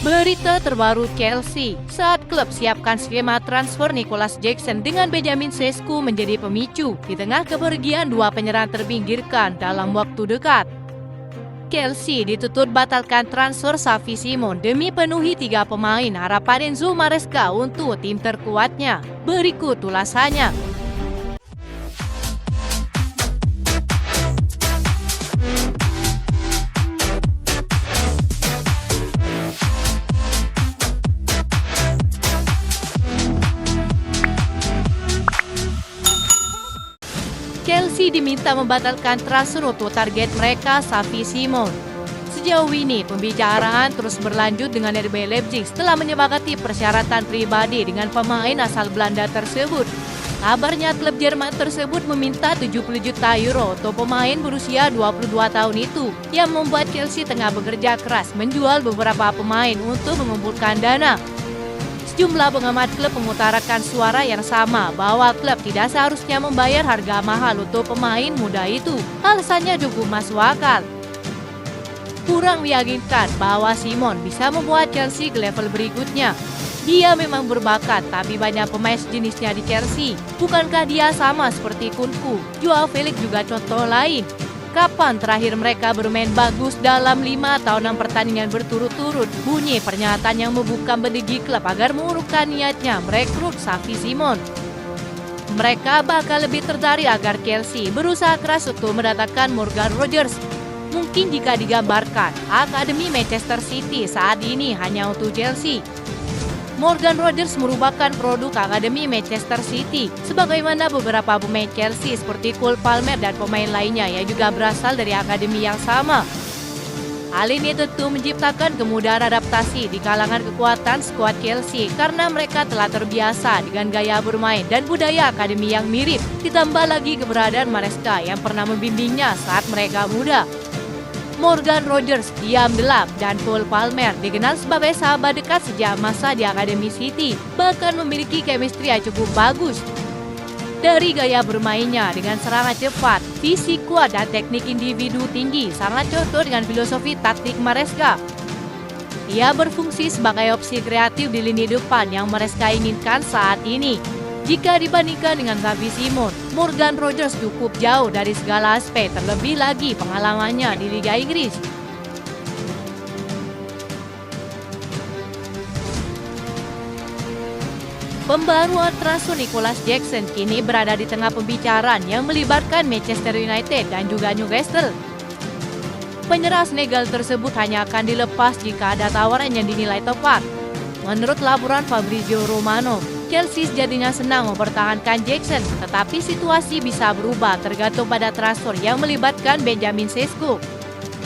Berita terbaru Chelsea, saat klub siapkan skema transfer Nicolas Jackson dengan Benjamin Sesko menjadi pemicu di tengah kepergian dua penyerang terpinggirkan dalam waktu dekat. Chelsea dituntut batalkan transfer Xavi Simons demi penuhi 3 pemain harapan Enzo Maresca untuk tim terkuatnya. Berikut ulasannya. Chelsea diminta membatalkan transfer untuk target mereka Xavi Simons. Sejauh ini, pembicaraan terus berlanjut dengan RB Leipzig setelah menyepakati persyaratan pribadi dengan pemain asal Belanda tersebut. Kabarnya klub Jerman tersebut meminta 70 juta euro untuk pemain berusia 22 tahun itu, yang membuat Chelsea tengah bekerja keras menjual beberapa pemain untuk mengumpulkan dana. Sejumlah pengamat klub mengutarakan suara yang sama bahwa klub tidak seharusnya membayar harga mahal untuk pemain muda itu. Alasannya cukup masuk akal. Kurang meyakinkan bahwa Simons bisa membuat Chelsea ke level berikutnya. Dia memang berbakat, tapi banyak pemain sejenisnya di Chelsea. Bukankah dia sama seperti Kunku? Joao Felix juga contoh lain. Kapan terakhir mereka bermain bagus dalam 5 atau 6 pertandingan berturut-turut? Bunyi pernyataan yang membuka bedegi klub agar mengurungkan niatnya merekrut Xavi Simons. Mereka bakal lebih tertarik agar Chelsea berusaha keras untuk mendatangkan Morgan Rogers. Mungkin jika digambarkan, Akademi Manchester City saat ini hanya untuk Chelsea. Morgan Rogers merupakan produk Akademi Manchester City, sebagaimana beberapa pemain Chelsea seperti Cole Palmer dan pemain lainnya yang juga berasal dari akademi yang sama. Hal ini tentu menciptakan kemudahan adaptasi di kalangan kekuatan skuad Chelsea karena mereka telah terbiasa dengan gaya bermain dan budaya akademi yang mirip, ditambah lagi keberadaan Maresca yang pernah membimbingnya saat mereka muda. Morgan Rogers, Liam Delap, dan Cole Palmer dikenal sebagai sahabat dekat sejak masa di Akademi City, bahkan memiliki chemistry yang cukup bagus. Dari gaya bermainnya dengan serangan cepat, fisik kuat, dan teknik individu tinggi sangat cocok dengan filosofi taktik Maresca. Ia berfungsi sebagai opsi kreatif di lini depan yang Maresca inginkan saat ini. Jika dibandingkan dengan Xavi Simons, Morgan Rogers cukup jauh dari segala aspek, terlebih lagi pengalamannya di Liga Inggris. Pembaruan transfer Nicolas Jackson kini berada di tengah pembicaraan yang melibatkan Manchester United dan juga Newcastle. Penyerang Senegal tersebut hanya akan dilepas jika ada tawaran yang dinilai tepat. Menurut laporan Fabrizio Romano, Chelsea sejatinya senang mempertahankan Jackson, tetapi situasi bisa berubah tergantung pada transfer yang melibatkan Benjamin Sesko.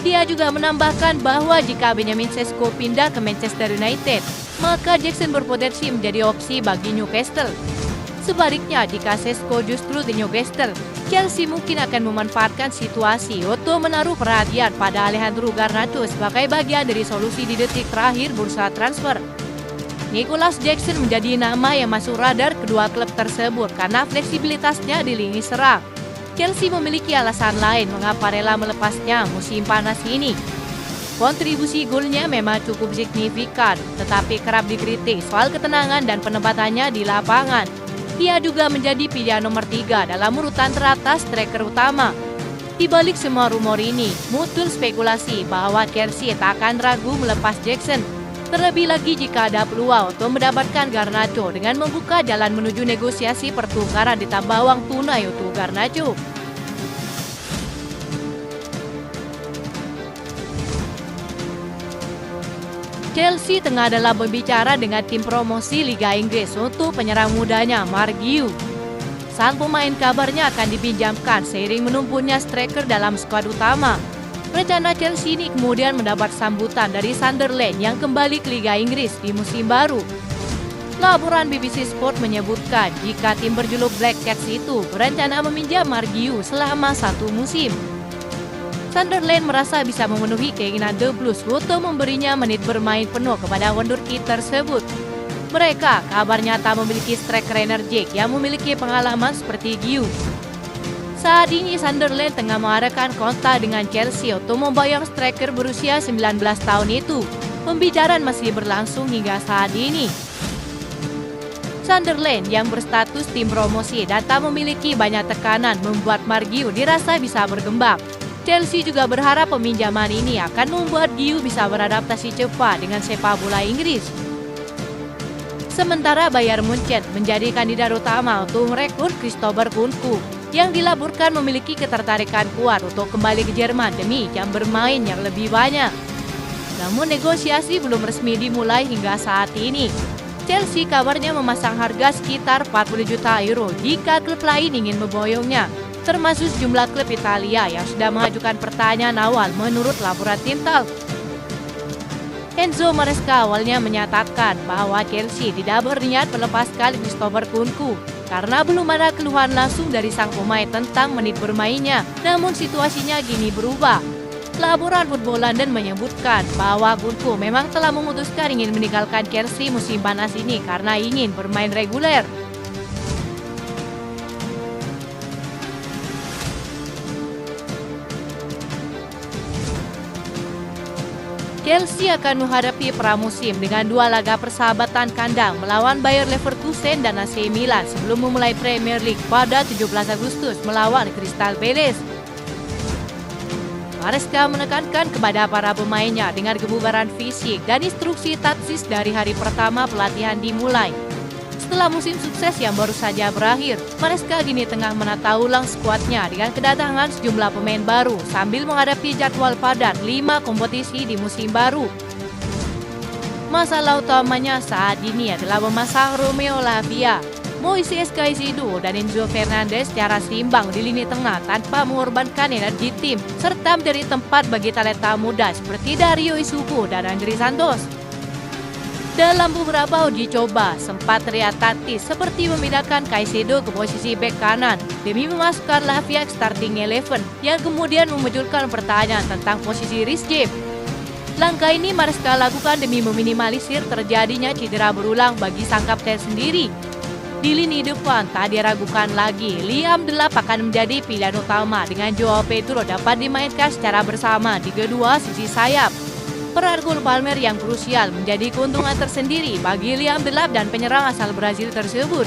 Dia juga menambahkan bahwa jika Benjamin Sesko pindah ke Manchester United, maka Jackson berpotensi menjadi opsi bagi Newcastle. Sebaliknya, jika Sesko justru di Newcastle, Chelsea mungkin akan memanfaatkan situasi untuk menaruh perhatian pada Alejandro Garnacho sebagai bagian dari solusi di detik terakhir bursa transfer. Nicolas Jackson menjadi nama yang masuk radar kedua klub tersebut karena fleksibilitasnya di lini serang. Chelsea memiliki alasan lain mengapa rela melepasnya musim panas ini. Kontribusi golnya memang cukup signifikan, tetapi kerap dikritik soal ketenangan dan penempatannya di lapangan. Dia juga menjadi pilihan nomor 3 dalam urutan teratas striker utama. Di balik semua rumor ini, muncul spekulasi bahwa Chelsea tak akan ragu melepas Jackson. Terlebih lagi jika ada peluang untuk mendapatkan Garnacho dengan membuka jalan menuju negosiasi pertukaran ditambah uang tunai untuk Garnacho. Chelsea tengah dalam berbicara dengan tim promosi Liga Inggris untuk penyerang mudanya Marc Guiu. Sang pemain kabarnya akan dipinjamkan seiring menumpunya striker dalam skuad utama. Rencana Chelsea ini kemudian mendapat sambutan dari Sunderland yang kembali ke Liga Inggris di musim baru. Laporan BBC Sport menyebutkan jika tim berjuluk Black Cats itu berencana meminjam Marc Guiu selama 1 musim. Sunderland merasa bisa memenuhi keinginan The Blues untuk memberinya menit bermain penuh kepada wonderkid tersebut. Mereka kabarnya tak memiliki striker energik yang memiliki pengalaman seperti Guiu. Saat ini Sunderland tengah mengadakan kontak dengan Chelsea untuk membayar striker berusia 19 tahun itu. Pembicaraan masih berlangsung hingga saat ini. Sunderland yang berstatus tim promosi dan tak memiliki banyak tekanan membuat Marguiu dirasa bisa berkembang. Chelsea juga berharap peminjaman ini akan membuat Guiu bisa beradaptasi cepat dengan sepak bola Inggris. Sementara Bayern Munchen menjadi kandidat utama untuk merekrut Christopher Nkunku yang dilaporkan memiliki ketertarikan kuat untuk kembali ke Jerman demi jam bermain yang lebih banyak. Namun negosiasi belum resmi dimulai hingga saat ini. Chelsea kabarnya memasang harga sekitar 40 juta euro jika klub lain ingin memboyongnya, termasuk sejumlah klub Italia yang sudah mengajukan pertanyaan awal menurut laporan tim Talk. Enzo Maresca awalnya menyatakan bahwa Chelsea tidak berniat melepaskan Christopher Nkunku karena belum ada keluhan langsung dari sang pemain tentang menit bermainnya. Namun situasinya kini berubah. Laporan Football London menyebutkan bahwa Nkunku memang telah memutuskan ingin meninggalkan Chelsea musim panas ini karena ingin bermain reguler. Chelsea akan menghadapi pramusim dengan 2 laga persahabatan kandang melawan Bayer Leverkusen dan AC Milan sebelum memulai Premier League pada 17 Agustus melawan Crystal Palace. Maresca menekankan kepada para pemainnya dengan kebugaran fisik dan instruksi taktis dari hari pertama pelatihan dimulai. Setelah musim sukses yang baru saja berakhir, Maresca kini tengah menata ulang skuadnya dengan kedatangan sejumlah pemain baru sambil menghadapi jadwal padat 5 kompetisi di musim baru. Masalah utamanya saat ini adalah memasang Romeo Lavia, Moises Caicedo dan Enzo Fernandez secara seimbang di lini tengah tanpa mengorbankan energi tim, serta menjadi tempat bagi talenta muda seperti Dario Isubu dan Andri Santos. Dalam beberapa uji coba, sempat terlihat taktis seperti memindahkan Caicedo ke posisi bek kanan demi memasukkan Lavia ke starting 11 yang kemudian memunculkan pertanyaan tentang posisi Reece James. Langkah ini Maresca lakukan demi meminimalisir terjadinya cedera berulang bagi sang kapten sendiri. Di lini depan tak diragukan lagi, Liam Delap akan menjadi pilihan utama dengan Joao Pedro dapat dimainkan secara bersama di kedua sisi sayap. Peran gol Palmer yang krusial menjadi keuntungan tersendiri bagi Liam Delap dan penyerang asal Brazil tersebut.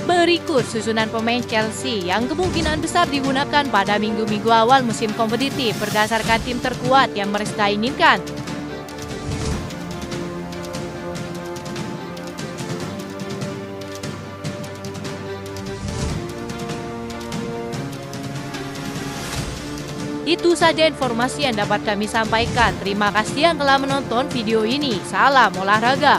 Berikut susunan pemain Chelsea yang kemungkinan besar digunakan pada minggu-minggu awal musim kompetitif berdasarkan tim terkuat yang mereka inginkan. Itu saja informasi yang dapat kami sampaikan. Terima kasih yang telah menonton video ini. Salam olahraga.